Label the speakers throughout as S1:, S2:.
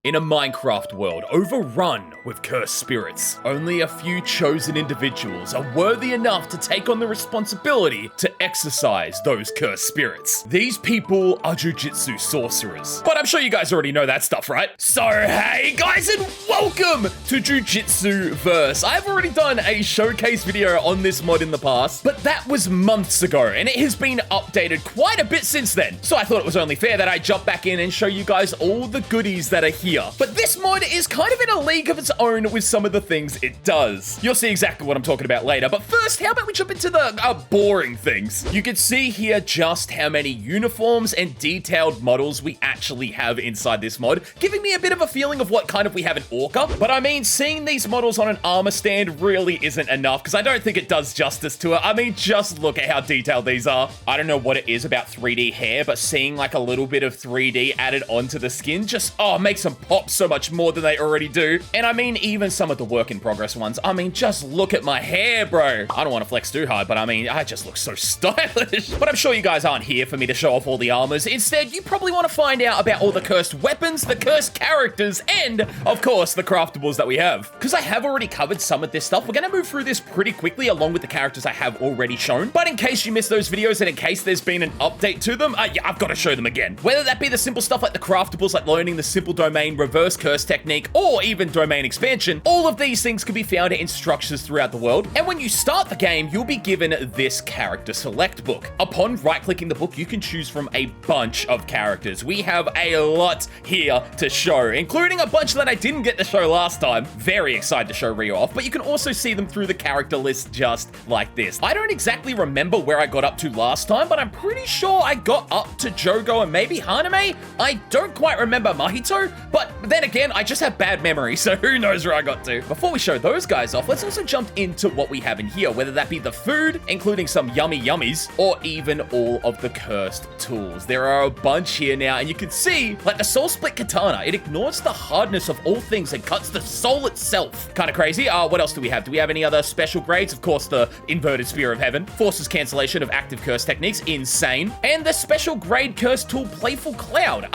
S1: In a Minecraft world overrun with cursed spirits, only a few chosen individuals are worthy enough to take on the responsibility to exorcise those cursed spirits. These people are Jujutsu Sorcerers. But I'm sure you guys already know that stuff, right? So hey guys, and welcome to Jujutsu Verse. I've already done a showcase video on this mod in the past, but that was months ago, and it has been updated quite a bit since then. So I thought it was only fair that I jump back in and show you guys all the goodies that are here. But this mod is kind of in a league of its own with some of the things it does. You'll see exactly what I'm talking about later, but first, how about we jump into the boring things? You can see here just how many uniforms and detailed models we actually have inside this mod, giving me a bit of a feeling of what kind of we have in Orca. But I mean, seeing these models on an armor stand really isn't enough, because I don't think it does justice to it. I mean, just look at how detailed these are. I don't know what it is about 3D hair, but seeing like a little bit of 3D added onto the skin just, makes them pop so much more than they already do. And I mean, even some of the work in progress ones, I mean, just look at my hair, bro. I don't want to flex too hard, but I mean, I just look so stylish. But I'm sure you guys aren't here for me to show off all the armors. Instead, you probably want to find out about all the cursed weapons, the cursed characters, and of course, the craftables that we have. Because I have already covered some of this stuff, we're going to move through this pretty quickly along with the characters I have already shown. But in case you missed those videos and in case there's been an update to them, yeah, I've got to show them again. Whether that be the simple stuff like the craftables, like learning the simple domain reverse curse technique, or even domain expansion, all of these things can be found in structures throughout the world. And when you start the game, you'll be given this character select book. Upon right-clicking the book, you can choose from a bunch of characters. We have a lot here to show, including a bunch that I didn't get to show last time. Very excited to show Ryo off, but you can also see them through the character list just like this. I don't exactly remember where I got up to last time, but I'm pretty sure I got up to Jogo and maybe Hanami. I don't quite remember Mahito, but then again, I just have bad memory, so who knows where I got to. Before we show those guys off, let's also jump into what we have in here, whether that be the food, including some yummy yummies, or even all of the cursed tools. There are a bunch here now, and you can see, like the soul split katana, it ignores the hardness of all things and cuts the soul itself. Kind of crazy. What else do we have? Do we have any other special grades? Of course, the inverted spear of heaven, forces cancellation of active curse techniques, insane. And the special grade curse tool, playful cloud,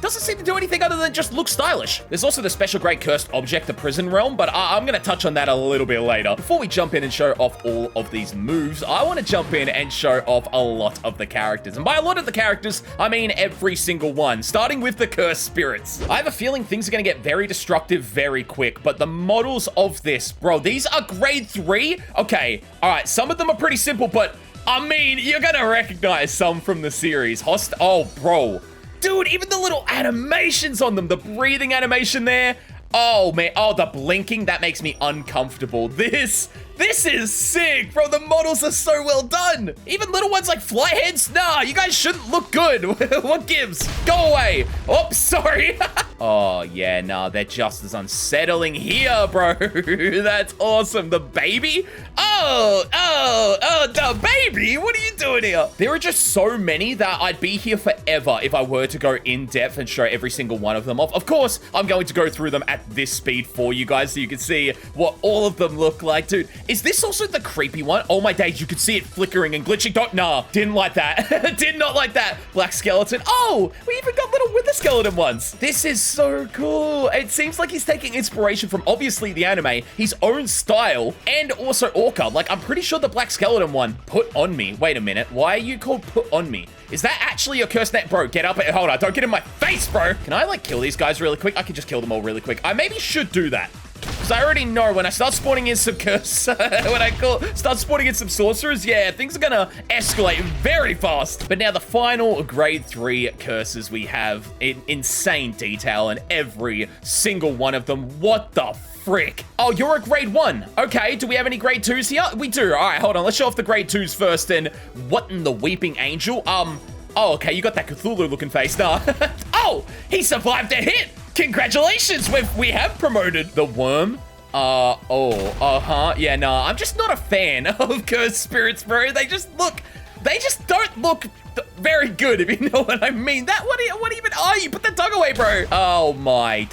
S1: doesn't seem to do anything other than just look stylish. There's also the special grade cursed object, the prison realm, but I'm going to touch on that a little bit later. Before we jump in and show off all of these moves, I want to jump in and show off a lot of the characters. And by a lot of the characters, I mean every single one, starting with the cursed spirits. I have a feeling things are going to get very destructive very quick, but the models of this, bro, these are grade 3. Okay, all right, some of them are pretty simple, but I mean, you're going to recognize some from the series. Oh, bro. Dude, even the little animations on them, the breathing animation there. Oh, man. Oh, the blinking, that makes me uncomfortable. This is sick, bro. The models are so well done. Even little ones like Flyheads, nah, you guys shouldn't look good. What gives? Go away. Oh, sorry. Oh, yeah, nah, they're just as unsettling here, bro. That's awesome. The baby? Oh, the baby? What are you doing here? There are just so many that I'd be here forever if I were to go in depth and show every single one of them off. Of course, I'm going to go through them at this speed for you guys so you can see what all of them look like. Dude, is this also the creepy one? Oh my days, you could see it flickering and glitching. Nah, didn't like that. Did not like that. Black skeleton. Oh, we even got little wither skeleton ones. This is so cool. It seems like he's taking inspiration from obviously the anime, his own style, and also Orca. Like, I'm pretty sure the black skeleton one, put on me. Wait a minute. Why are you called put on me? Is that actually your curse net? Bro, get up. Hold on. Don't get in my face, bro. Can I like kill these guys really quick? I can just kill them all really quick. I maybe should do that. Because I already know when I start spawning in some curse, start spawning in some sorcerers, yeah, things are gonna escalate very fast. But now the final grade 3 curses we have in insane detail in every single one of them. What the frick? Oh, you're a grade 1. Okay, do we have any grade 2s here? We do. All right, hold on. Let's show off the grade 2s first. And what in the weeping angel? Oh, okay, you got that Cthulhu-looking face. Nah. Oh, he survived a hit. Congratulations, we have promoted the worm. Yeah, nah, I'm just not a fan of cursed spirits, bro. They just don't look very good, if you know what I mean. What even are you? Put that dog away, bro. Oh my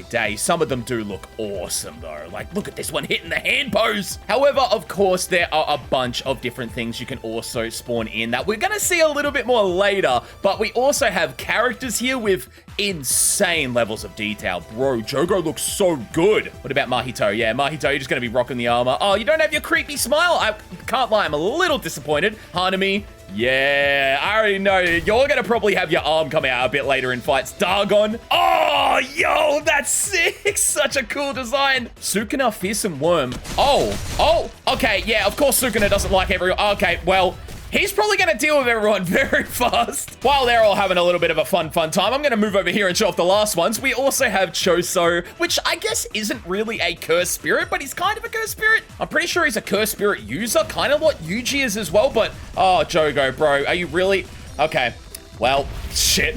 S1: day. Some of them do look awesome, though. Like, look at this one hitting the hand pose. However, of course, there are a bunch of different things you can also spawn in that we're gonna see a little bit more later, but we also have characters here with insane levels of detail. Bro, Jogo looks so good. What about Mahito? Yeah, Mahito, you're just gonna be rocking the armor. Oh, you don't have your creepy smile? I can't lie, I'm a little disappointed. Hanami, yeah, I already know. You're gonna probably have your arm come out a bit later in fights. Dagon. Oh, yo, that's sick. Such a cool design. Sukuna, fearsome worm. Oh, okay, yeah, of course Sukuna doesn't like everyone. Okay, well, he's probably going to deal with everyone very fast. While they're all having a little bit of a fun time, I'm going to move over here and show off the last ones. We also have Choso, which I guess isn't really a cursed spirit, but he's kind of a cursed spirit. I'm pretty sure he's a cursed spirit user, kind of what Yuji is as well, but oh, Jogo, bro, are you really? Okay, well, shit.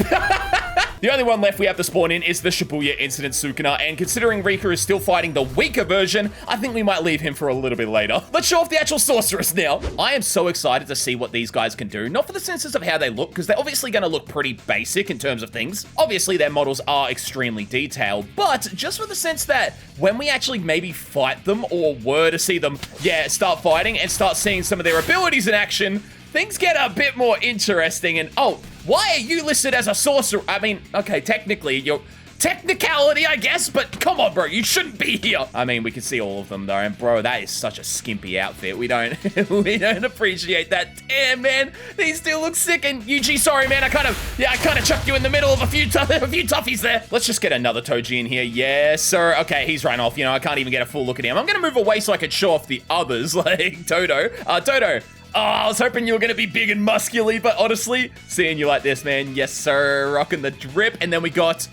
S1: The only one left we have to spawn in is the Shibuya Incident Sukuna, and considering Rika is still fighting the weaker version, I think we might leave him for a little bit later. Let's show off the actual Sorcerers now. I am so excited to see what these guys can do, not for the senses of how they look, because they're obviously going to look pretty basic in terms of things. Obviously, their models are extremely detailed, but just for the sense that when we actually maybe fight them, or were to see them, yeah, start fighting and start seeing some of their abilities in action, things get a bit more interesting. And oh, why are you listed as a sorcerer? I mean, okay, technically, you're technicality, I guess, but come on, bro, you shouldn't be here. I mean, we can see all of them though, and bro, that is such a skimpy outfit. We don't we don't appreciate that. Damn, man, these still look sick. And Yuji, sorry, man, I kind of chucked you in the middle of a few toughies there. Let's just get another Toji in here. Yes, sir. Okay, he's run off. You know, I can't even get a full look at him. I'm gonna move away so I can show off the others, like Todo. Todo. Oh, I was hoping you were going to be big and muscular, but honestly, seeing you like this, man, yes, sir, rocking the drip. And then we got,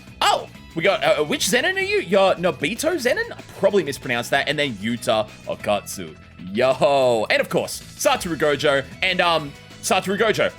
S1: which Zenin are you? Your Naobito Zenin? I probably mispronounced that. And then Yuta Okatsu. Yo. And of course, Satoru Gojo and, Satoru Gojo.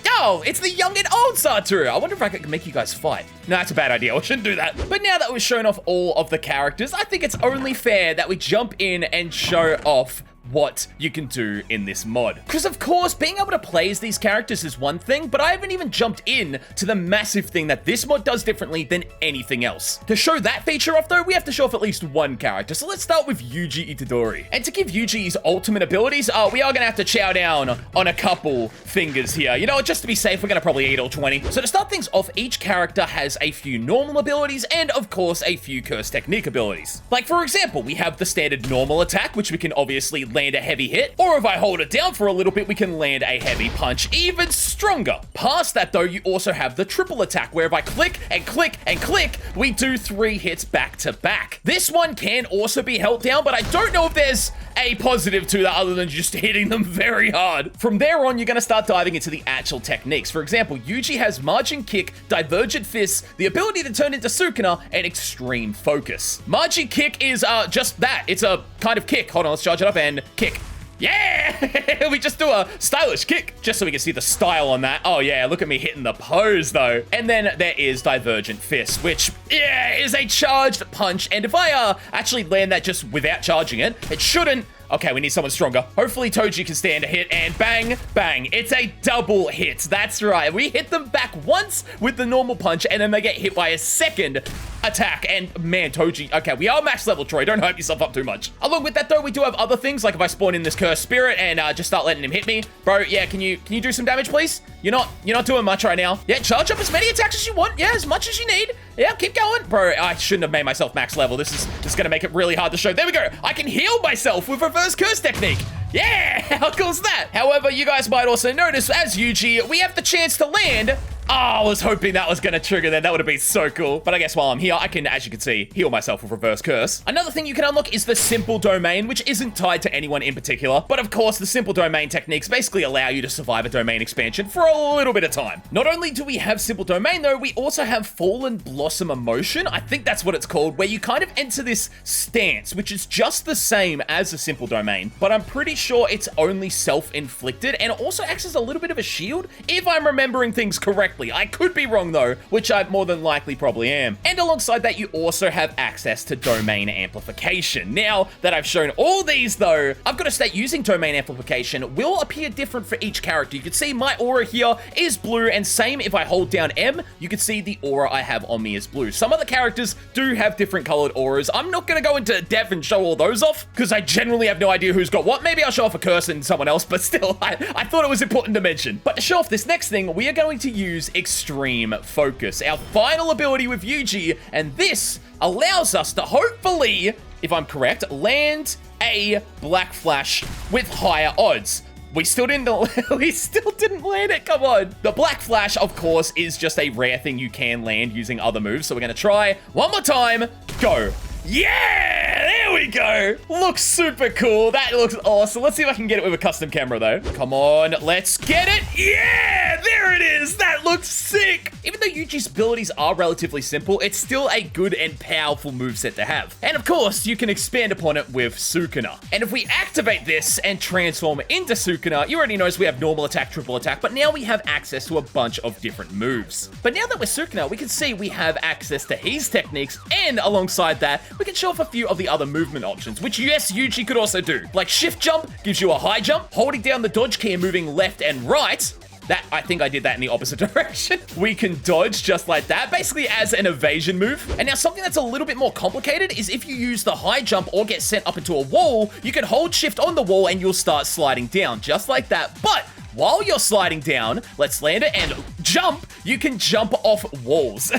S1: Yo, it's the young and old Satoru. I wonder if I could make you guys fight. No, that's a bad idea. I shouldn't do that. But now that we've shown off all of the characters, I think it's only fair that we jump in and show off what you can do in this mod. Because of course, being able to play as these characters is one thing, but I haven't even jumped in to the massive thing that this mod does differently than anything else. To show that feature off though, we have to show off at least one character. So let's start with Yuji Itadori. And to give Yuji his ultimate abilities, we are gonna have to chow down on a couple fingers here. You know, just to be safe, we're gonna probably eat all 20. So to start things off, each character has a few normal abilities and of course a few curse technique abilities. Like for example, we have the standard normal attack, which we can obviously land a heavy hit, or if I hold it down for a little bit, we can land a heavy punch even stronger. Past that though, you also have the triple attack, where if I click and click and click, we do 3 hits back to back. This one can also be held down, but I don't know if there's a positive to that other than just hitting them very hard. From there on, you're going to start diving into the actual techniques. For example, Yuji has margin kick, divergent fists, the ability to turn into Sukuna, and extreme focus. Margin kick is just that. It's a kind of kick. Hold on, let's charge it up and kick. Yeah! We just do a stylish kick, just so we can see the style on that. Oh yeah, look at me hitting the pose though. And then there is Divergent Fist, which, yeah, is a charged punch. And if I actually land that just without charging it, it shouldn't. Okay, we need someone stronger. Hopefully Toji can stand a hit, and bang, bang. It's a double hit. That's right. We hit them back once with the normal punch, and then they get hit by a second attack. And man, Toji, okay, we are max level, Troy. Don't hype yourself up too much. Along with that though, we do have other things, like if I spawn in this cursed spirit and just start letting him hit me. Bro, yeah, can you do some damage, please? You're not doing much right now. Yeah, charge up as many attacks as you want. Yeah, as much as you need. Yeah, keep going. Bro, I shouldn't have made myself max level. This is gonna make it really hard to show. There we go. I can heal myself with reverse curse technique. Yeah, how cool is that? However, you guys might also notice, as Yuji, we have the chance to land. Oh, I was hoping that was going to trigger then. That would have been so cool. But I guess while I'm here, I can, as you can see, heal myself with reverse curse. Another thing you can unlock is the simple domain, which isn't tied to anyone in particular. But of course, the simple domain techniques basically allow you to survive a domain expansion for a little bit of time. Not only do we have simple domain though, we also have Fallen Blossom Emotion. I think that's what it's called, where you kind of enter this stance, which is just the same as a simple domain. But I'm pretty sure it's only self-inflicted, and it also acts as a little bit of a shield, if I'm remembering things correctly. correctly. I could be wrong though, which I more than likely probably am. And alongside that, you also have access to domain amplification. Now that I've shown all these though, I've got to state using domain amplification will appear different for each character. You can see my aura here is blue, and same if I hold down M, you can see the aura I have on me is blue. Some of the characters do have different colored auras. I'm not going to go into depth and show all those off because I generally have no idea who's got what. Maybe I'll show off a curse and someone else, but still, I thought it was important to mention. But to show off this next thing, we are going to use Extreme Focus, our final ability with Yuji, and this allows us to hopefully, if I'm correct, land a Black Flash with higher odds. We still didn't land it, come on. The Black Flash, of course, is just a rare thing you can land using other moves, so we're gonna try one more time, go. Yeah, there we go. Looks super cool. That looks awesome. Let's see if I can get it with a custom camera though. Come on, let's get it. Yeah, there it is. That looks sick. Even though Yuji's abilities are relatively simple, it's still a good and powerful moveset to have. And of course, you can expand upon it with Sukuna. And if we activate this and transform into Sukuna, you already notice we have normal attack, triple attack, but now we have access to a bunch of different moves. But now that we're Sukuna, we can see we have access to his techniques, and alongside that, we can show off a few of the other movement options, which yes, Yuji could also do. Like shift jump gives you a high jump, holding down the dodge key and moving left and right. That, I think I did that in the opposite direction. We can dodge just like that, basically as an evasion move. And now something that's a little bit more complicated is if you use the high jump or get sent up into a wall, you can hold shift on the wall and you'll start sliding down just like that. But while you're sliding down, let's land it and jump. You can jump off walls,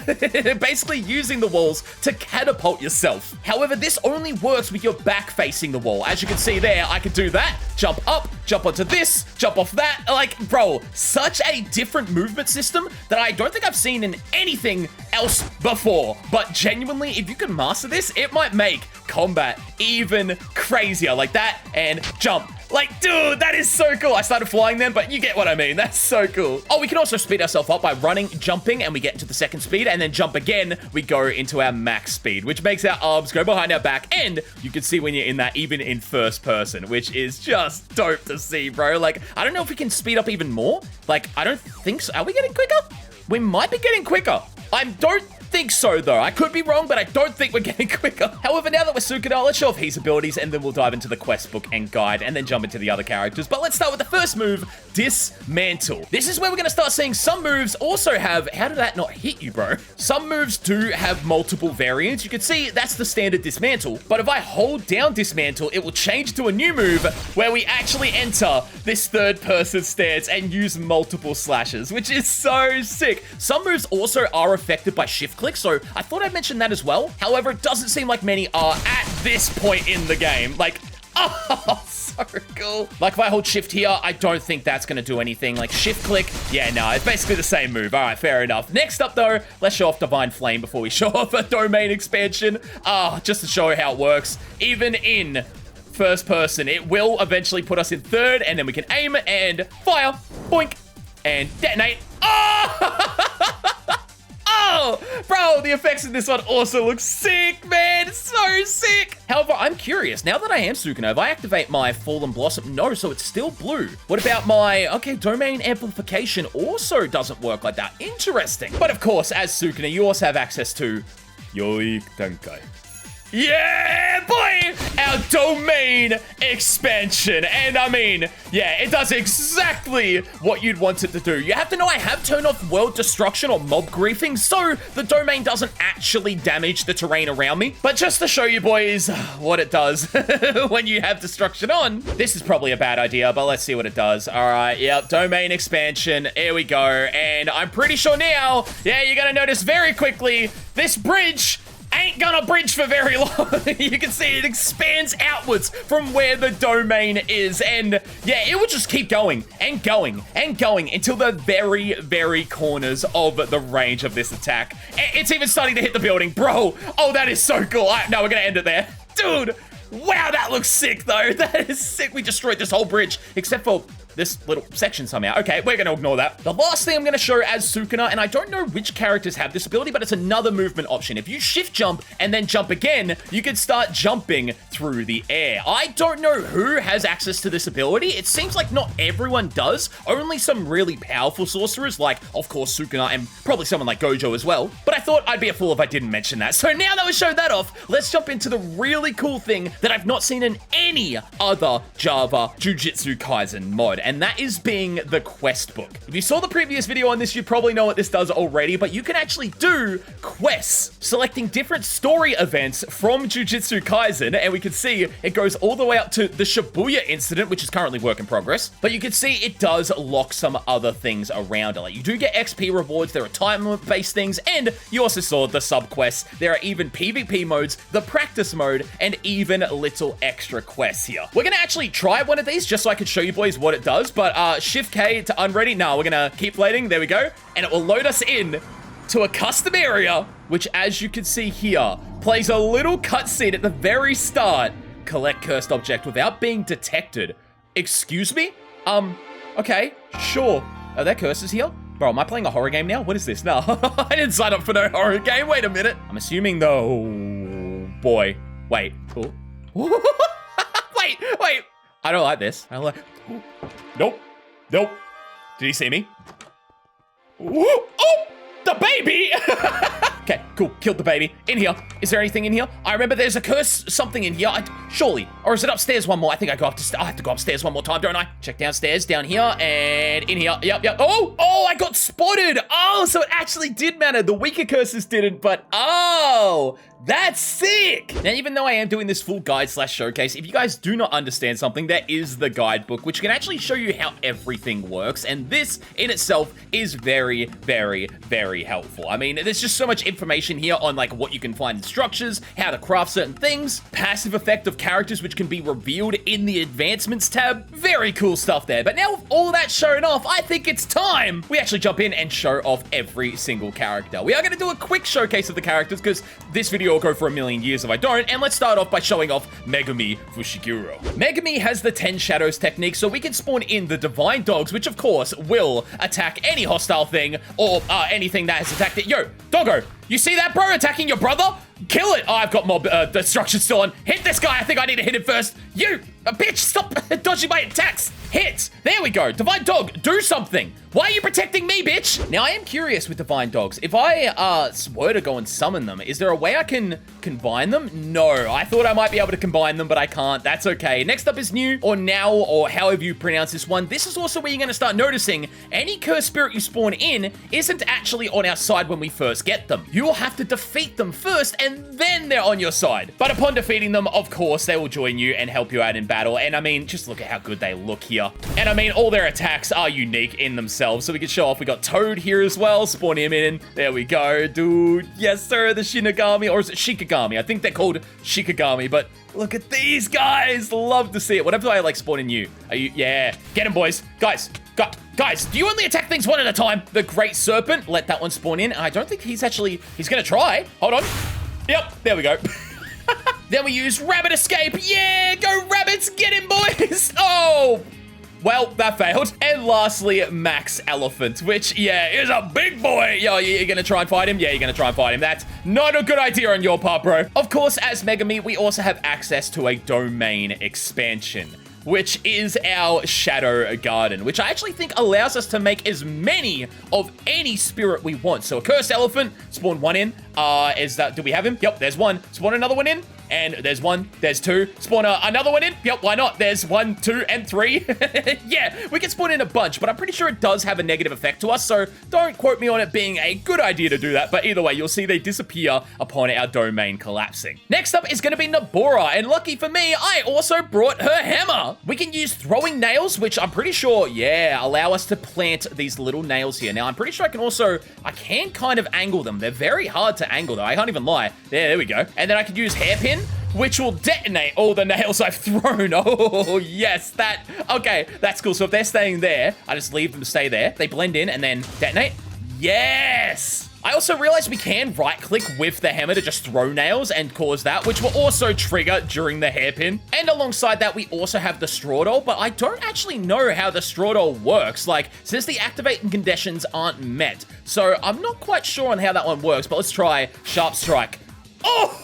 S1: basically using the walls to catapult yourself. However, this only works with your back facing the wall. As you can see there, I could do that, jump up, jump onto this, jump off that. Like, bro, such a different movement system that I don't think I've seen in anything else before. But genuinely, if you can master this, it might make combat even crazier. Like that and jump. Like, dude, that is so cool. I started flying then, but you get what I mean. That's so cool. Oh, we can also speed ourselves up by running, jumping, and we get into the second speed, and then jump again. We go into our max speed, which makes our arms go behind our back, and you can see when you're in that even in first person, which is just dope to see, bro. Like, I don't know if we can speed up even more. Like, I don't think so. Are we getting quicker? We might be getting quicker. I don't think so though. I could be wrong, but I don't think we're getting quicker. However, now that we're Sukuna, let's show off his abilities and then we'll dive into the quest book and guide and then jump into the other characters. But let's start with the first move, Dismantle. This is where we're going to start seeing some moves also have, how did that not hit you, bro? Some moves do have multiple variants. You can see that's the standard Dismantle, but if I hold down Dismantle, it will change to a new move where we actually enter this third person stance and use multiple slashes, which is so sick. Some moves also are affected by shift click, so I thought I'd mention that as well. However, it doesn't seem like many are at this point in the game. Like, oh, so cool. Like, if I hold shift here, I don't think that's going to do anything. Like, shift click, yeah, no, it's basically the same move. All right, fair enough. Next up, though, let's show off Divine Flame before we show off a domain expansion. Just to show how it works. Even in first person, it will eventually put us in third, and then we can aim and fire, boink, and detonate. Oh! Oh, bro, the effects in this one also look sick, man. It's so sick. However, I'm curious. Now that I am Sukuna, if I activate my Fallen Blossom, no, so it's still blue. What about my, okay, domain amplification also doesn't work like that. Interesting. But of course, as Sukuna, you also have access to Yoi Tenkai. Yeah, boy! Our domain expansion. And I mean, yeah, it does exactly what you'd want it to do. You have to know I have turned off world destruction or mob griefing, so the domain doesn't actually damage the terrain around me. But just to show you boys what it does when you have destruction on, this is probably a bad idea, but let's see what it does. All right, yep, domain expansion. Here we go. And I'm pretty sure now, yeah, you're gonna notice very quickly, this bridge ain't gonna bridge for very long. You can see it expands outwards from where the domain is. And yeah, it will just keep going and going and going until the very, very corners of the range of this attack. It's even starting to hit the building. Bro, oh, that is so cool. No, we're gonna end it there. Dude, wow, that looks sick though. That is sick. We destroyed this whole bridge, except for this little section somehow. Okay, we're gonna ignore that. The last thing I'm gonna show as Sukuna, and I don't know which characters have this ability, but it's another movement option. If you shift jump and then jump again, you can start jumping through the air. I don't know who has access to this ability. It seems like not everyone does. Only some really powerful sorcerers, like, of course, Sukuna, and probably someone like Gojo as well. But I thought I'd be a fool if I didn't mention that. So now that we showed that off, let's jump into the really cool thing that I've not seen in any other Java Jujutsu Kaisen mod, and that is being the quest book. If you saw the previous video on this, you probably know what this does already, but you can actually do quests, selecting different story events from Jujutsu Kaisen, and we can see it goes all the way up to the Shibuya incident, which is currently work in progress, but you can see it does lock some other things around it. Like, you do get XP rewards, there are time-based things, and you also saw the sub-quests. There are even PvP modes, the practice mode, and even little extra quests here. We're gonna actually try one of these just so I can show you boys what it does, but Shift K to unready. No, we're gonna keep waiting. There we go. And it will load us in to a custom area, which, as you can see here, plays a little cutscene at the very start. Collect cursed object without being detected. Excuse me? Okay, sure. Are there curses here? Bro, am I playing a horror game now? What is this? No, I didn't sign up for no horror game. Wait a minute. I'm assuming though, boy. Wait. Oh. Wait. I don't like this. I don't like. Nope. Did he see me? Oh, the baby. Okay, cool. Killed the baby. In here. Is there anything in here? I remember there's a curse, something in here. Surely. Or is it upstairs one more? I think I have to go upstairs one more time, don't I? Check downstairs, down here, and in here. Yep. Oh, I got spotted. Oh, so it actually did matter. The weaker curses didn't, but oh, that's sick. Now, even though I am doing this full guide / showcase, if you guys do not understand something, there is the guidebook, which can actually show you how everything works. And this in itself is very, very, very helpful. I mean, there's just so much information here on like what you can find in structures, how to craft certain things, passive effect of characters, which can be revealed in the advancements tab. Very cool stuff there. But now with all that shown off, I think it's time we actually jump in and show off every single character. We are going to do a quick showcase of the characters because this video will go for a million years if I don't. And let's start off by showing off Megumi Fushiguro. Megumi has the 10 shadows technique, so we can spawn in the divine dogs, which of course will attack any hostile thing or anything that has attacked it. Yo, doggo, you see that, bro? Attacking your brother? Kill it. Oh, I've got mob destruction still on. Hit this guy. I think I need to hit him first. You, bitch, stop dodging my attacks. Hit. There we go. Divine dog, do something. Why are you protecting me, bitch? Now, I am curious with divine dogs. If I were to go and summon them, is there a way I can combine them? No, I thought I might be able to combine them, but I can't. That's okay. Next up is new, or now, or however you pronounce this one. This is also where you're going to start noticing any cursed spirit you spawn in isn't actually on our side when we first get them. You will have to defeat them first, and then they're on your side. But upon defeating them, of course, they will join you and help you out in battle. And I mean, just look at how good they look here. And I mean, all their attacks are unique in themselves. So we can show off. We got Toad here as well. Spawn him in. There we go, dude. Yes, sir. The Shinigami, or is it Shikigami? I think they're called Shikigami, but look at these guys. Love to see it. Whatever I like spawning you. Are you? Yeah. Get him, boys. Guys, do you only attack things one at a time? The Great Serpent. Let that one spawn in. I don't think he's gonna try. Hold on. Yep. There we go. Then we use Rabbit Escape. Yeah, go rabbits. Get him, boys. Oh. Well, that failed. And lastly, Max Elephant, which, yeah, is a big boy. Yo, you're gonna try and fight him? Yeah, you're gonna try and fight him. That's not a good idea on your part, bro. Of course, as Megumi, we also have access to a domain expansion, which is our Shadow Garden, which I actually think allows us to make as many of any spirit we want. So a Cursed Elephant, spawn one in. Do we have him? Yep, there's one. Spawn another one in. And there's one, there's two. Spawn another one in. Yep, why not? There's 1, 2, and 3. Yeah, we can spawn in a bunch, but I'm pretty sure it does have a negative effect to us, so don't quote me on it being a good idea to do that. But either way, you'll see they disappear upon our domain collapsing. Next up is going to be Nobara, and lucky for me, I also brought her hammer. We can use throwing nails, which I'm pretty sure, yeah, allow us to plant these little nails here. Now, I'm pretty sure I can kind of angle them. They're very hard to angle, though. I can't even lie. There we go. And then I can use hairpin, which will detonate all the nails I've thrown. Oh, yes, okay, that's cool. So if they're staying there, I just leave them to stay there. They blend in and then detonate. Yes! I also realized we can right-click with the hammer to just throw nails and cause that, which will also trigger during the hairpin. And alongside that, we also have the straw doll, but I don't actually know how the straw doll works. Like, since the activating conditions aren't met. So I'm not quite sure on how that one works, but let's try Sharp Strike. Oh!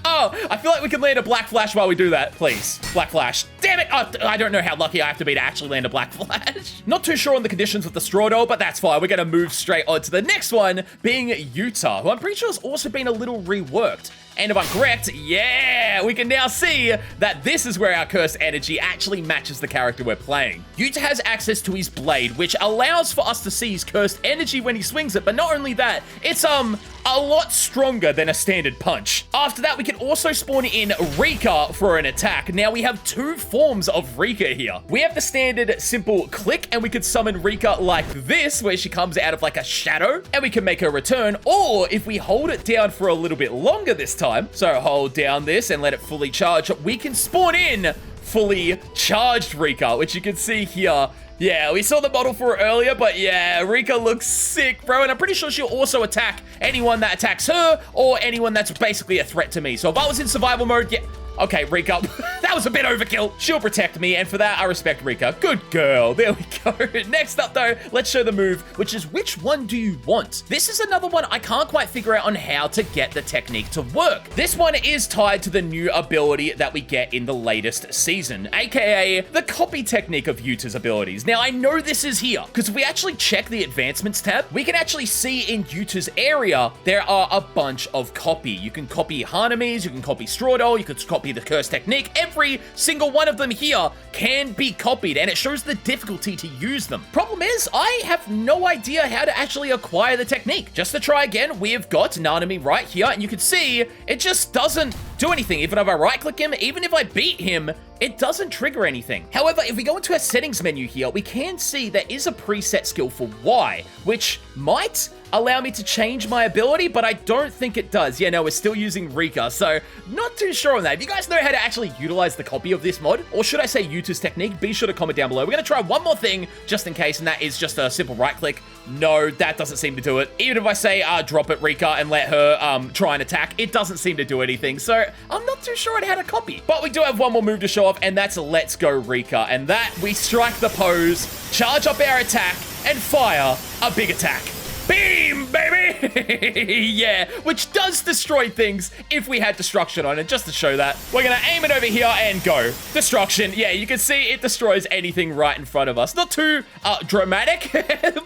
S1: Oh, I feel like we can land a Black Flash while we do that, please. Black Flash. Damn it! Oh, I don't know how lucky I have to be to actually land a Black Flash. Not too sure on the conditions with the straw doll, but that's fine. We're gonna move straight on to the next one, being Yuta, who I'm pretty sure has also been a little reworked. And if I'm correct, yeah, we can now see that this is where our cursed energy actually matches the character we're playing. Yuta has access to his blade, which allows for us to see his cursed energy when he swings it, but not only that, it's a lot stronger than a standard punch. After that, we can also spawn in Rika for an attack. Now we have two forms of Rika here. We have the standard simple click, and we could summon Rika like this, where she comes out of like a shadow, and we can make her return, or if we hold it down for a little bit longer this time, so hold down this and let it fully charge, we can spawn in fully charged Rika, which you can see here. Yeah, we saw the model for it earlier, but yeah, Rika looks sick, bro. And I'm pretty sure she'll also attack anyone that attacks her or anyone that's basically a threat to me. So if I was in survival mode, yeah. Okay, Rika, that was a bit overkill. She'll protect me, and for that, I respect Rika. Good girl. There we go. Next up, though, let's show the move, which is which one do you want? This is another one I can't quite figure out on how to get the technique to work. This one is tied to the new ability that we get in the latest season, aka the copy technique of Yuta's abilities. Now, I know this is here, because if we actually check the advancements tab, we can actually see in Yuta's area, there are a bunch of copy. You can copy Hanami's, you can copy Straw Doll, you could copy the curse technique. Every single one of them here can be copied, and it shows the difficulty to use them. Problem is, I have no idea how to actually acquire the technique. Just to try again, we've got Nanami right here, and you can see it just doesn't do anything. Even if I right click him, even if I beat him, it doesn't trigger anything. However, if we go into our settings menu here, we can see there is a preset skill for Y, which might allow me to change my ability, but I don't think it does. Yeah, no, we're still using Rika, so not too sure on that. If you guys know how to actually utilize the copy of this mod, or should I say Yuta's technique, be sure to comment down below. We're gonna try one more thing just in case, and that is just a simple right click. No, that doesn't seem to do it. Even if I say drop it Rika and let her try and attack, it doesn't seem to do anything. So I'm not too sure on how to copy. But we do have one more move to show off, and that's Let's Go Rika. And that, we strike the pose, charge up our attack, and fire a big attack. Beam, baby! Yeah, which does destroy things if we had destruction on it. Just to show that, we're gonna aim it over here and go. Destruction. Yeah, you can see it destroys anything right in front of us. Not too dramatic,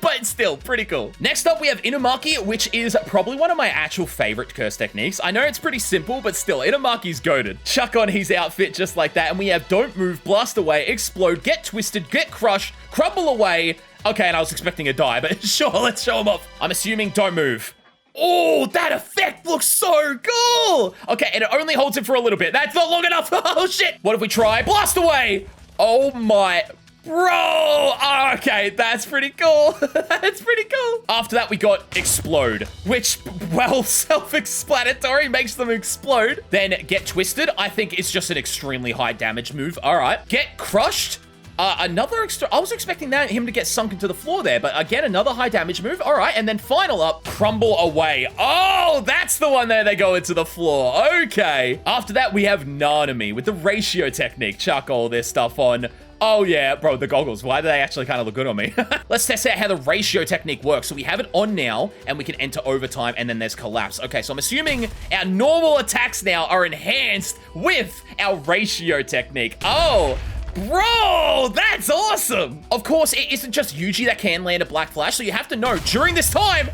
S1: but still pretty cool. Next up, we have Inumaki, which is probably one of my actual favorite curse techniques. I know it's pretty simple, but still, Inumaki's goated. Chuck on his outfit just like that, and we have Don't Move, Blast Away, Explode, Get Twisted, Get Crushed, Crumble Away. Okay, and I was expecting a die, but sure, let's show him off. I'm assuming Don't Move. Oh, that effect looks so cool. Okay, and it only holds it for a little bit. That's not long enough. Oh, shit. What if we try Blast Away? Oh, my... Bro! Oh, okay, that's pretty cool. That's pretty cool. After that, we got Explode, which, well, self-explanatory, makes them explode. Then Get Twisted, I think it's just an extremely high damage move. All right. Get Crushed. Another extra... I was expecting him to get sunk into the floor there, but again, another high damage move. All right, and then final up, Crumble Away. Oh, that's the one there they go into the floor. Okay. After that, we have Nanami with the ratio technique. Chuck all this stuff on. Oh, yeah, bro, the goggles. Why do they actually kind of look good on me? Let's test out how the ratio technique works. So we have it on now, and we can enter overtime, and then there's collapse. Okay, so I'm assuming our normal attacks now are enhanced with our ratio technique. Oh, bro, that's awesome. Of course, it isn't just Yuji that can land a Black Flash, so you have to know during this time...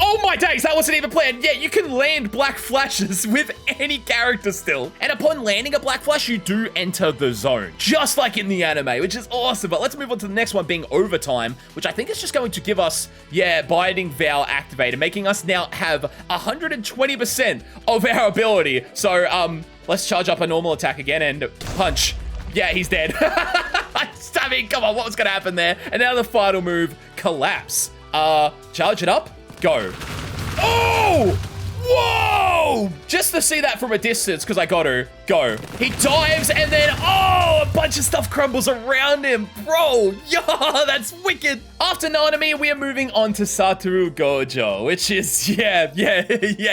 S1: Oh my days, that wasn't even planned. Yeah, you can land Black Flashes with any character still. And upon landing a Black Flash, you do enter the zone, just like in the anime, which is awesome. But let's move on to the next one, being Overtime, which I think is just going to give us, yeah, Binding Vow activated, making us now have 120% of our ability. So, let's charge up a normal attack again and punch. Yeah, he's dead. I mean, come on, what was gonna happen there? And now the final move, Collapse. Charge it up. Go. Oh! Whoa! just to see that from a distance, because I got to go. He dives, and then, oh, a bunch of stuff crumbles around him. Bro, yeah, that's wicked. After Nanami, we are moving on to Satoru Gojo, which is, yeah,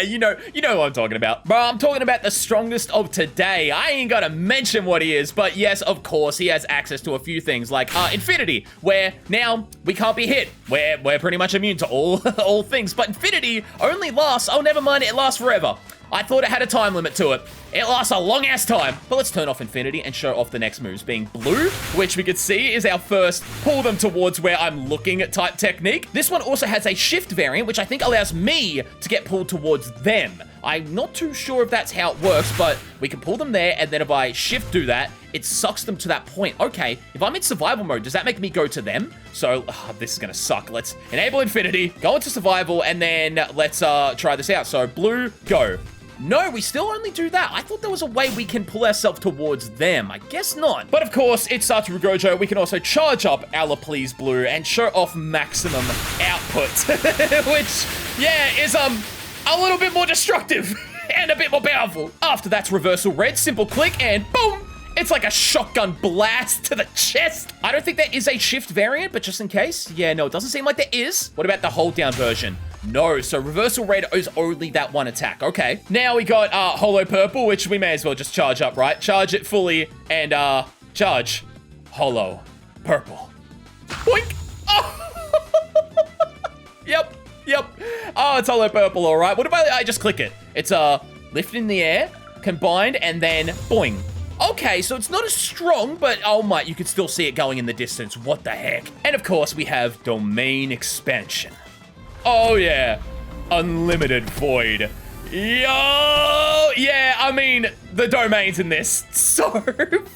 S1: you know what I'm talking about. Bro, I'm talking about the strongest of today. I ain't gotta mention what he is, but yes, of course, he has access to a few things like Infinity, where now we can't be hit. We're pretty much immune to all things, but Infinity only lasts, oh, never mind, it lasts forever. I thought it had a time limit to it. It lasts a long ass time. But let's turn off Infinity and show off the next moves, being blue, which we could see is our first pull them towards where I'm looking at type technique. This one also has a shift variant, which I think allows me to get pulled towards them. I'm not too sure if that's how it works, but we can pull them there, and then if I shift do that, it sucks them to that point. Okay, if I'm in survival mode, does that make me go to them? So, this is gonna suck. Let's enable Infinity, go into survival, and then let's try this out. So, blue, go. No, we still only do that. I thought there was a way we can pull ourselves towards them. I guess not. But of course, it's Satoru Gojo. We can also charge up our Please Blue and show off maximum output, which, yeah, is a little bit more destructive and a bit more powerful. After that's Reversal Red, simple click, and boom! It's like a shotgun blast to the chest. I don't think there is a shift variant, but just in case. Yeah, no, it doesn't seem like there is. What about the hold down version? No, so Reversal Red is only that one attack. Okay. Now we got Holo Purple, which we may as well just charge up, right? Charge it fully and charge Holo Purple. Boink! Oh. Yep. Oh, it's Holo Purple, all right. What if I just click it? It's lift in the air, combined, and then boing. Okay, so it's not as strong, but oh my, you can still see it going in the distance. What the heck? And of course, we have Domain Expansion. Oh yeah, Unlimited Void. Yo, yeah, I mean, the domains in this, so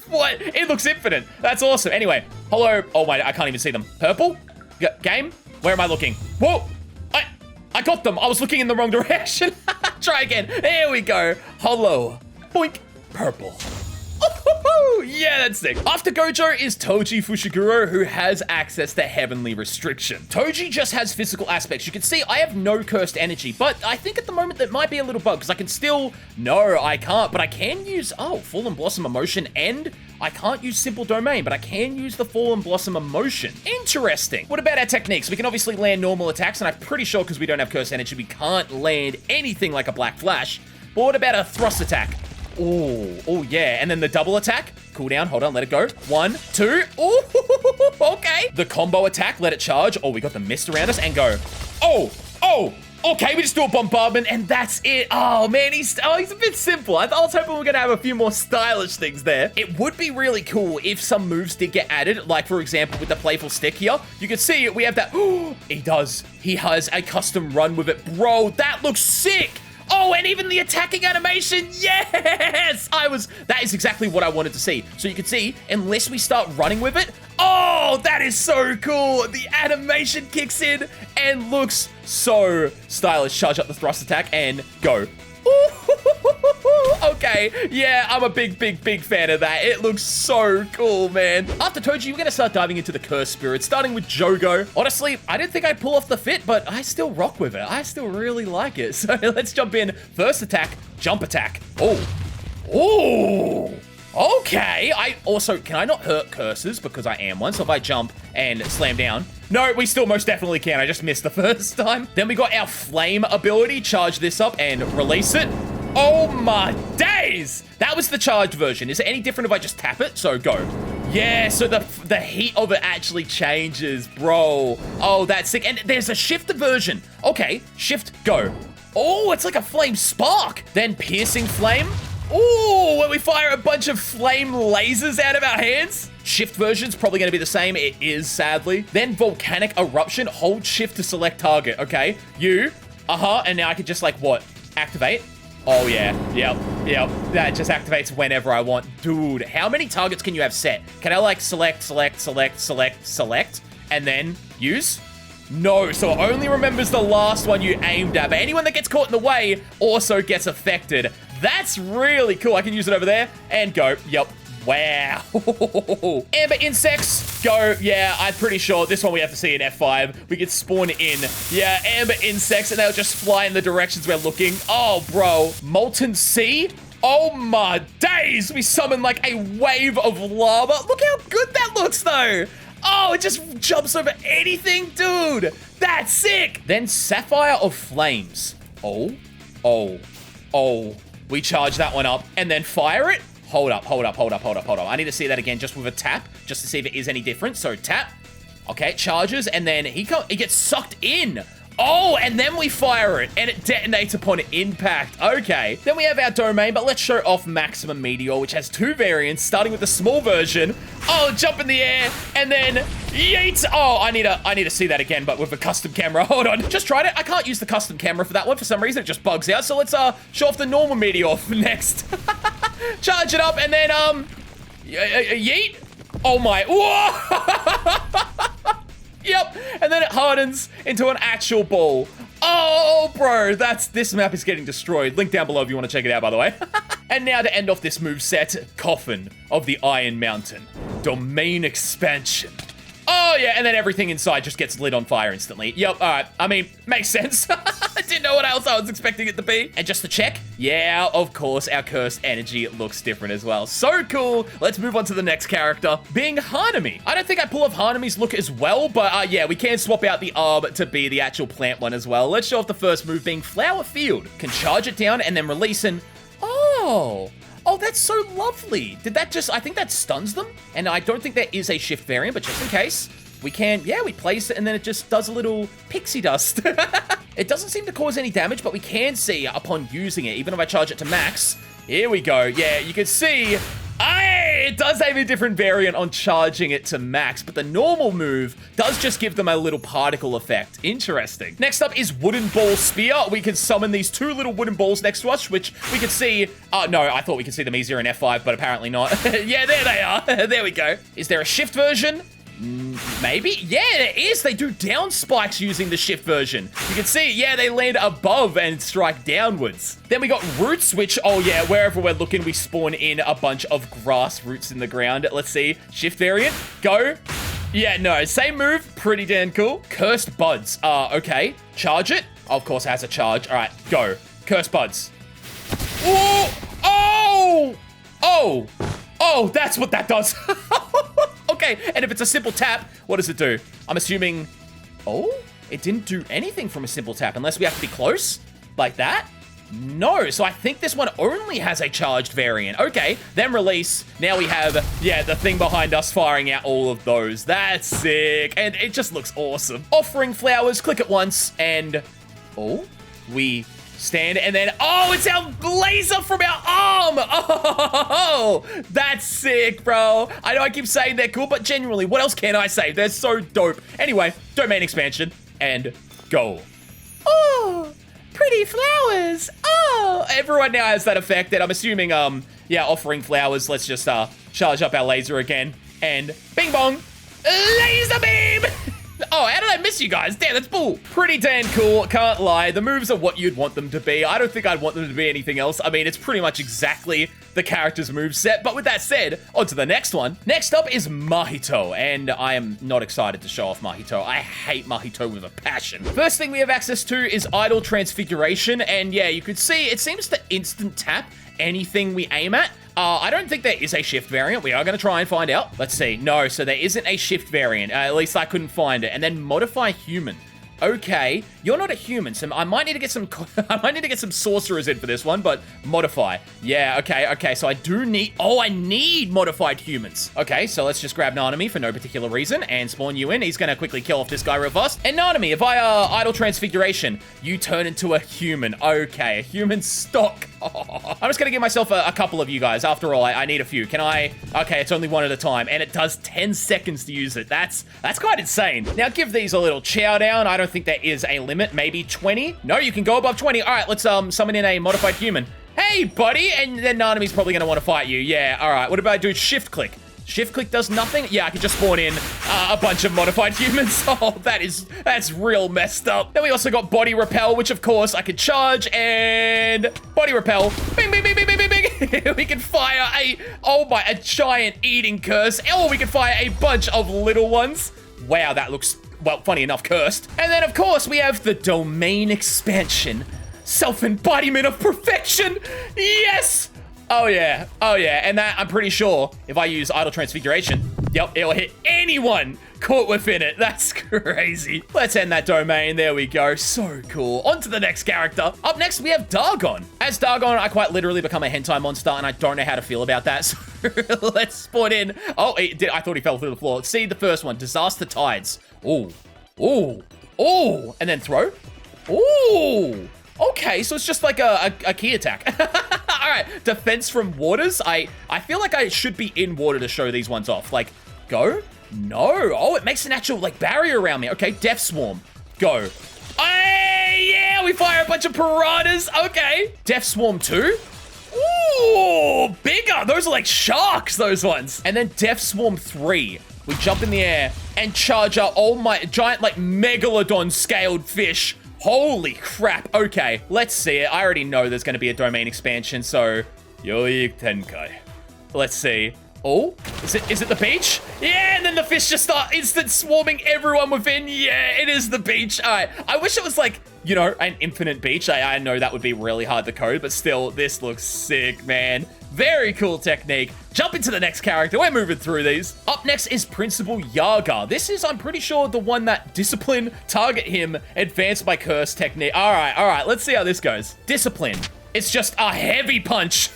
S1: what? It looks infinite. That's awesome. Anyway, hello. Oh my, I can't even see them. Purple? Game? Where am I looking? Whoa, I got them. I was looking in the wrong direction. Try again. There we go. Hello. Boink. Purple. Yeah, that's sick. After Gojo is Toji Fushiguro, who has access to Heavenly Restriction. Toji just has physical aspects. You can see I have no cursed energy, but I think at the moment that might be a little bug, because I can still... No, I can't, but I can use... Oh, Fallen Blossom Emotion, and I can't use Simple Domain, but I can use the Fallen Blossom Emotion. Interesting. What about our techniques? We can obviously land normal attacks, and I'm pretty sure because we don't have cursed energy, we can't land anything like a Black Flash. But what about a thrust attack? Oh, yeah. And then the double attack. Cooldown. Hold on. Let it go. 1, 2. Oh, okay. The combo attack. Let it charge. Oh, we got the mist around us and go. Oh. Okay, we just do a bombardment and that's it. Oh, man, he's a bit simple. I was hoping we were going to have a few more stylish things there. It would be really cool if some moves did get added, like, for example, with the playful stick here. You can see we have that. Oh, he does. He has a custom run with it. Bro, that looks sick. Oh, and even the attacking animation, yes! That is exactly what I wanted to see. So you can see, unless we start running with it, oh, that is so cool. The animation kicks in and looks so stylish. Charge up the thrust attack and go. Okay, yeah, I'm a big fan of that. It looks so cool, man. After Toji, we're gonna start diving into the cursed spirits, starting with Jogo. Honestly, I didn't think I'd pull off the fit, but I still rock with it. I still really like it. So let's jump in. First attack, jump attack. Oh, okay. Can I not hurt curses because I am one? So if I jump and slam down, no, we still most definitely can. I just missed the first time. Then we got our flame ability. Charge this up and release it. Oh my days! That was the charged version. Is it any different if I just tap it? So go. Yeah, so the heat of it actually changes, bro. Oh, that's sick. And there's a shift version. Okay, shift, go. Oh, it's like a flame spark. Then piercing flame. Oh, when we fire a bunch of flame lasers out of our hands. Shift version's probably going to be the same. It is, sadly. Then volcanic eruption. Hold shift to select target. Okay, and now I can just like, what? Activate. Oh, yeah. Yep. That just activates whenever I want. Dude, how many targets can you have set? Can I, like, select, and then use? No, so it only remembers the last one you aimed at. But anyone that gets caught in the way also gets affected. That's really cool. I can use it over there and go. Yep. Wow. Amber insects. Go. Yeah, I'm pretty sure this one we have to see in F5. We can spawn in. Yeah, amber insects, and they'll just fly in the directions we're looking. Oh, bro. Molten sea? Oh my days! We summon like a wave of lava. Look how good that looks, though. Oh, it just jumps over anything, dude. That's sick. Then Sapphire of Flames. Oh. We charge that one up and then fire it. Hold up. I need to see that again just with a tap, just to see if it is any different. So tap. Okay, charges, and then he gets sucked in. Oh, and then we fire it, and it detonates upon impact. Okay. Then we have our domain, but let's show off Maximum Meteor, which has 2 variants, starting with the small version. Oh, jump in the air, and then yeet. Oh, I need to see that again, but with a custom camera. Hold on. Just tried it. I can't use the custom camera for that one. For some reason, it just bugs out. So let's show off the normal Meteor next. Charge it up, and then, yeet. Oh my. Whoa. Yep, and then it hardens into an actual ball. Oh, bro, this map is getting destroyed. Link down below if you want to check it out, by the way. And now to end off this moveset, Coffin of the Iron Mountain. Domain expansion. Oh, yeah, and then everything inside just gets lit on fire instantly. Yep, all right. I mean, makes sense. I didn't know what else I was expecting it to be. And just to check, yeah, of course, our cursed energy looks different as well. So cool. Let's move on to the next character, being Hanami. I don't think I pull off Hanami's look as well, but yeah, we can swap out the arm to be the actual plant one as well. Let's show off the first move, being Flower Field. Can charge it down and then release an... Oh, that's so lovely. Did that just... I think that stuns them. And I don't think there is a shift variant, but just in case, we can... Yeah, we place it, and then it just does a little pixie dust. It doesn't seem to cause any damage, but we can see upon using it, even if I charge it to max. Here we go. Yeah, you can see... It does have a different variant on charging it to max, but the normal move does just give them a little particle effect. Interesting. Next up is Wooden Ball Spear. We can summon these 2 little wooden balls next to us, which we can see... no, I thought we could see them easier in F5, but apparently not. Yeah, there they are. There we go. Is there a shift version? Maybe? Yeah, there is. They do down spikes using the shift version. You can see, yeah, they land above and strike downwards. Then we got roots, which, oh yeah, wherever we're looking, we spawn in a bunch of grass roots in the ground. Let's see. Shift variant. Go. Yeah, no, same move. Pretty damn cool. Cursed Buds. Okay. Charge it. Of course, it has a charge. All right, go. Cursed Buds. Oh, that's what that does. Okay, and if it's a simple tap, what does it do? I'm assuming... Oh, it didn't do anything from a simple tap unless we have to be close? Like that? No, so I think this one only has a charged variant. Okay, then release. Now we have, yeah, the thing behind us firing out all of those. That's sick. And it just looks awesome. Offering flowers, click it once, and... Oh, we... stand, and then, oh, it's our laser from our arm. Oh, that's sick, bro. I know I keep saying they're cool, but genuinely, what else can I say? They're so dope. Anyway, domain expansion, and go. Oh, pretty flowers. Oh, everyone now has that effect, and I'm assuming, yeah, offering flowers. Let's just, charge up our laser again, and bing bong, laser beam. Oh, how did I miss you guys? Damn, that's bull. Pretty damn cool, can't lie. The moves are what you'd want them to be. I don't think I'd want them to be anything else. I mean, it's pretty much exactly the character's moveset. But with that said, on to the next one. Next up is Mahito, and I am not excited to show off Mahito. I hate Mahito with a passion. First thing we have access to is Idol Transfiguration, and yeah, you could see it seems to instant tap anything we aim at. I don't think there is a shift variant. We are going to try and find out. Let's see. No, so there isn't a shift variant. At least I couldn't find it. And then modify human. Okay, you're not a human, so I might need to get some sorcerers in for this one, but modify. Yeah, okay, so I do need, I need modified humans. Okay, so let's just grab Nanami for no particular reason and spawn you in. He's gonna quickly kill off this guy real fast. And Nanami, if I idle transfiguration, you turn into a human. Okay, a human stock. I'm just gonna give myself a couple of you guys. After all, I need a few. Can I? Okay, it's only one at a time, and it does 10 seconds to use it. That's quite insane. Now give these a little chow down. I don't think there is a limit. Maybe 20? No, you can go above 20. All right, let's summon in a modified human. Hey, buddy! And then Nanami's probably gonna want to fight you. Yeah, all right. What about I do shift click? Shift click does nothing? Yeah, I can just spawn in a bunch of modified humans. Oh, that's real messed up. Then we also got body repel, which of course I could charge and body repel. Bing, bing, bing, bing, bing, bing, bing. We can fire a giant eating curse. Oh, we can fire a bunch of little ones. Wow, that looks, well, funny enough, cursed. And then, of course, we have the domain expansion. Self-embodiment of perfection. Yes. Oh, yeah. Oh, yeah. And that, I'm pretty sure, if I use Idle Transfiguration, yep, it'll hit anyone caught within it. That's crazy. Let's end that domain. There we go. So cool. On to the next character. Up next, we have Dagon. As Dagon, I quite literally become a hentai monster, and I don't know how to feel about that. So let's spawn in. Oh, I thought he fell through the floor. Let's see the first one. Disaster Tides. Ooh. Ooh. Ooh. And then throw. Ooh. Okay, so it's just like a key attack. All right, defense from waters. I feel like I should be in water to show these ones off. Like, go? No. Oh, it makes an actual, like, barrier around me. Okay, Death Swarm. Go. Hey, yeah, we fire a bunch of piranhas. Okay. Death Swarm 2. Ooh, bigger. Those are like sharks, those ones. And then Death Swarm 3. We jump in the air and charge up, oh my, giant, like, megalodon-scaled fish. Holy crap. Okay, let's see it. I already know there's going to be a domain expansion, so Yoi Tenkai. Let's see. Oh, is it the beach? Yeah, and then the fish just start instant swarming everyone within. Yeah, it is the beach. All right, I wish it was like, you know, an infinite beach. I know that would be really hard to code, but still, this looks sick, man. Very cool technique. Jump into the next character. We're moving through these. Up next is Principal Yaga. This is, I'm pretty sure, the one that discipline, target him, advance by curse technique. All right, let's see how this goes. Discipline. It's just a heavy punch.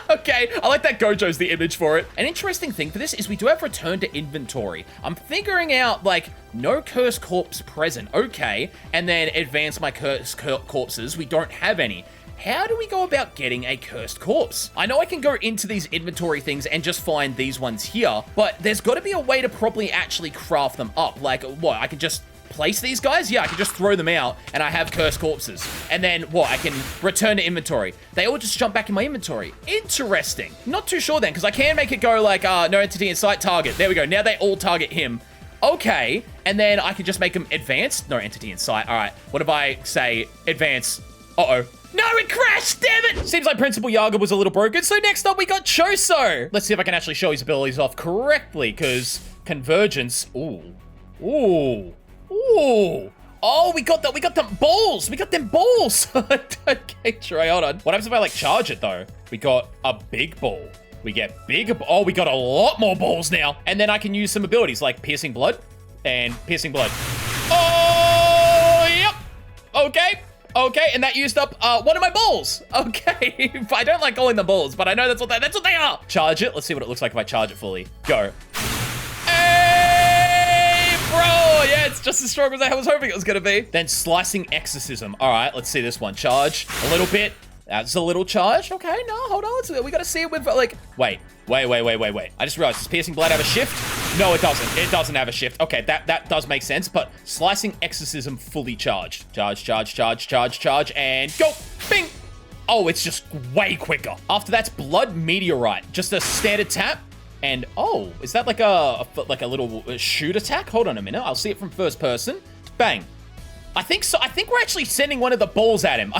S1: Okay, I like that Gojo's the image for it. An interesting thing for this is we do have return to inventory. I'm figuring out, like, no cursed corpse present. Okay, and then advance my cursed corpses. We don't have any. How do we go about getting a cursed corpse? I know I can go into these inventory things and just find these ones here, but there's got to be a way to properly actually craft them up. Like, what, I can just place these guys? Yeah, I can just throw them out and I have cursed corpses. And then what? I can return to inventory. They all just jump back in my inventory. Interesting. Not too sure then, because I can make it go like, no entity in sight, target. There we go. Now they all target him. Okay. And then I can just make them advance. No entity in sight. All right. What if I say advance? Uh-oh. No, it crashed, damn it! Seems like Principal Yaga was a little broken, so next up we got Choso. Let's see if I can actually show his abilities off correctly, because convergence, ooh. Ooh. Ooh. Oh, we got them balls. We got them balls. Okay, Trey, hold on. What happens if I, like, charge it, though? We got a big ball. We get bigger. Oh, we got a lot more balls now. And then I can use some abilities, like Piercing Blood and Piercing Blood. Oh, yep. Okay. Okay, and that used up one of my balls. Okay, I don't like calling them balls, but I know that's what they are. Charge it. Let's see what it looks like if I charge it fully. Go. Hey, bro. Yeah, it's just as strong as I was hoping it was gonna be. Then Slicing Exorcism. All right, let's see this one. Charge a little bit. That's a little charge. Okay, no, hold on. We gotta see it with, like, wait. I just realized, does Piercing Blood have a shift? No, it doesn't. It doesn't have a shift. Okay, that does make sense, but Slicing Exorcism fully charged. Charge, and go. Bing. Oh, it's just way quicker. After that's Blood Meteorite. Just a standard tap. And, oh, is that like a little shoot attack? Hold on a minute. I'll see it from first person. Bang. I think so. I think we're actually sending one of the balls at him.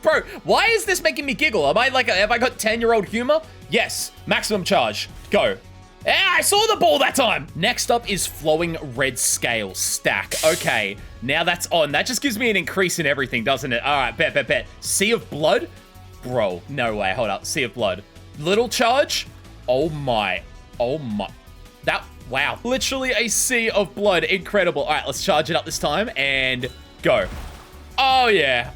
S1: Bro, why is this making me giggle? Am I like, have I got 10-year-old humor? Yes. Maximum charge. Go. Yeah, I saw the ball that time. Next up is Flowing Red Scale Stack. Okay, now that's on. That just gives me an increase in everything, doesn't it? All right, bet. Sea of Blood? Bro, no way. Hold up. Sea of Blood. Little charge? Oh my. Wow, literally a sea of blood. Incredible. All right, let's charge it up this time and go. Oh yeah,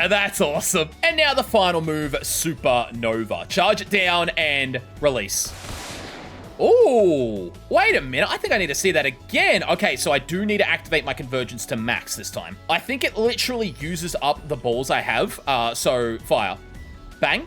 S1: that's awesome. And now the final move, Supernova. Charge it down and release. Oh, wait a minute. I think I need to see that again. Okay, so I do need to activate my convergence to max this time. I think it literally uses up the balls I have. So fire. Bang.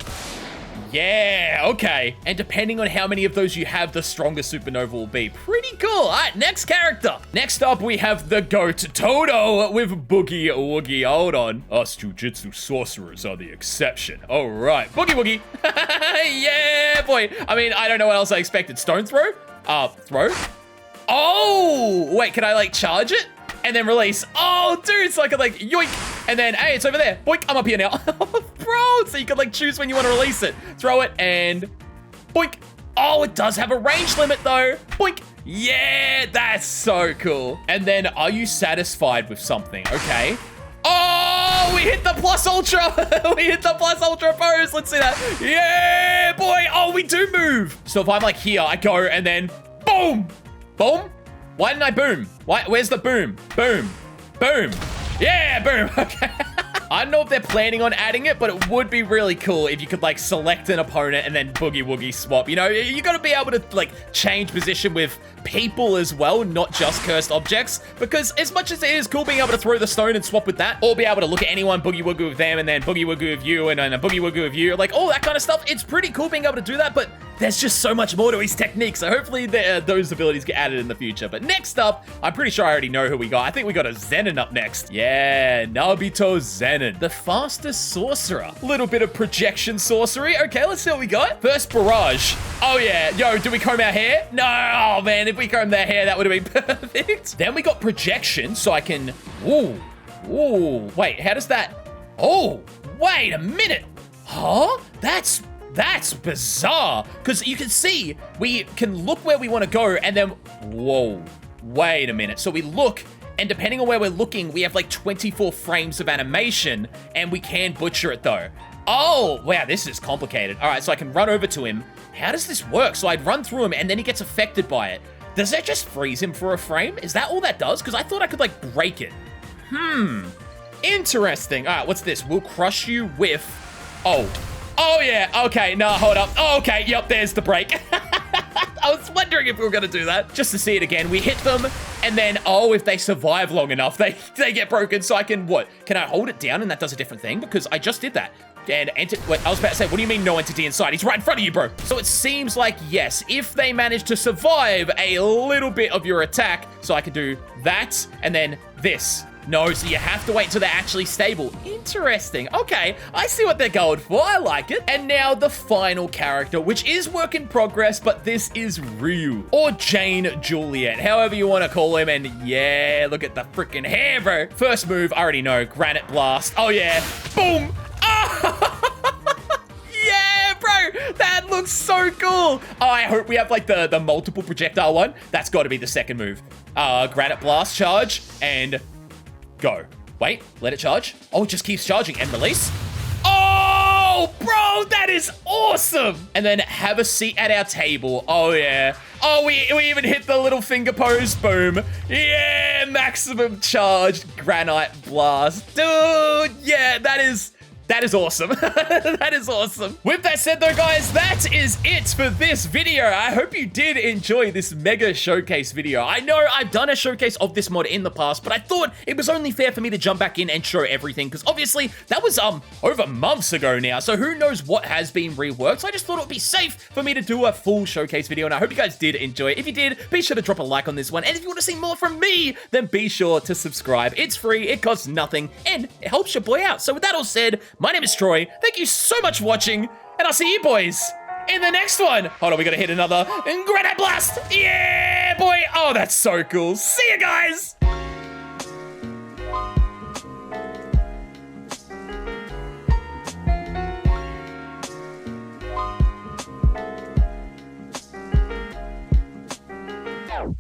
S1: Yeah, okay. And depending on how many of those you have, the stronger supernova will be. Pretty cool. All right, next character. Next up, we have the GOAT, Todo, with Boogie Woogie. Hold on. Us Jujutsu Sorcerers are the exception. All right, Boogie Woogie. Yeah, boy. I mean, I don't know what else I expected. Stone throw? Throw? Oh, wait, can I, like, charge it? And then release. Oh, dude, so I could, like, yoink. And then, hey, it's over there. Boink, I'm up here now. bro! So you can like choose when you want to release it. Throw it and boink. Oh, it does have a range limit though. Boink. Yeah, that's so cool. And then are you satisfied with something? Okay. Oh, we hit the plus ultra. We hit the plus ultra pose. Let's see that. Yeah, boy. Oh, we do move. So if I'm like here, I go and then boom, boom. Why didn't I boom? Where's the boom? Boom, boom. Yeah, boom. Okay. I don't know if they're planning on adding it, but it would be really cool if you could like select an opponent and then boogie woogie swap. You know, you got to be able to like change position with people as well, not just cursed objects. Because as much as it is cool being able to throw the stone and swap with that, or be able to look at anyone, boogie woogie with them, and then boogie woogie with you, and then a boogie woogie with you, like all that kind of stuff. It's pretty cool being able to do that, but there's just so much more to his technique. So hopefully those abilities get added in the future. But next up, I'm pretty sure I already know who we got. I think we got a Zenin up next. Yeah, Naobito Zenin, the fastest sorcerer. Little bit of projection sorcery. Okay, let's see what we got. First barrage. Oh yeah, yo, do we comb our hair? No, oh man, if we combed their hair, that would have been perfect. Then we got projection, so I can, ooh, wait, how does that, oh, wait a minute. Huh? That's bizarre, because you can see we can look where we want to go and then, whoa, wait a minute. So we look, and depending on where we're looking, we have like 24 frames of animation, and we can butcher it though. Oh, wow, this is complicated. All right, so I can run over to him. How does this work? So I'd run through him, and then he gets affected by it. Does that just freeze him for a frame? Is that all that does? Because I thought I could like break it. Interesting. All right, what's this? We'll crush you with, oh yeah, okay, no, hold up. Oh, okay, yep, there's the break. I was wondering if we were gonna do that. Just to see it again, we hit them, and then, oh, if they survive long enough, they get broken, so I can, what? Can I hold it down and that does a different thing? Because I just did that. And wait, I was about to say, what do you mean no entity inside? He's right in front of you, bro. So it seems like, yes, if they manage to survive a little bit of your attack, so I can do that, and then this. No, so you have to wait till they're actually stable. Interesting. Okay, I see what they're going for. I like it. And now the final character, which is work in progress, but this is Ryu, or Jane Juliet, however you want to call him. And yeah, look at the freaking hair, bro. First move, I already know, Granite Blast. Oh yeah, boom. Oh! Yeah, bro, that looks so cool. Oh, I hope we have like the multiple projectile one. That's got to be the second move. Granite Blast charge and go. Wait, let it charge. Oh, it just keeps charging and release. Oh, bro, that is awesome. And then have a seat at our table. Oh, yeah. Oh, we even hit the little finger pose. Boom. Yeah, maximum charge. Granite Blast. Dude, yeah, that is awesome. That is awesome. With that said though, guys, that is it for this video. I hope you did enjoy this mega showcase video. I know I've done a showcase of this mod in the past, but I thought it was only fair for me to jump back in and show everything, because obviously that was over months ago now, so who knows what has been reworked. So I just thought it would be safe for me to do a full showcase video, and I hope you guys did enjoy it. If you did, be sure to drop a like on this one, and if you want to see more from me, then be sure to subscribe. It's free, it costs nothing, and it helps your boy out. So with that all said, my name is Troy. Thank you so much for watching, and I'll see you boys in the next one. Hold on, we gotta hit another Granite Blast. Yeah, boy. Oh, that's so cool. See you guys.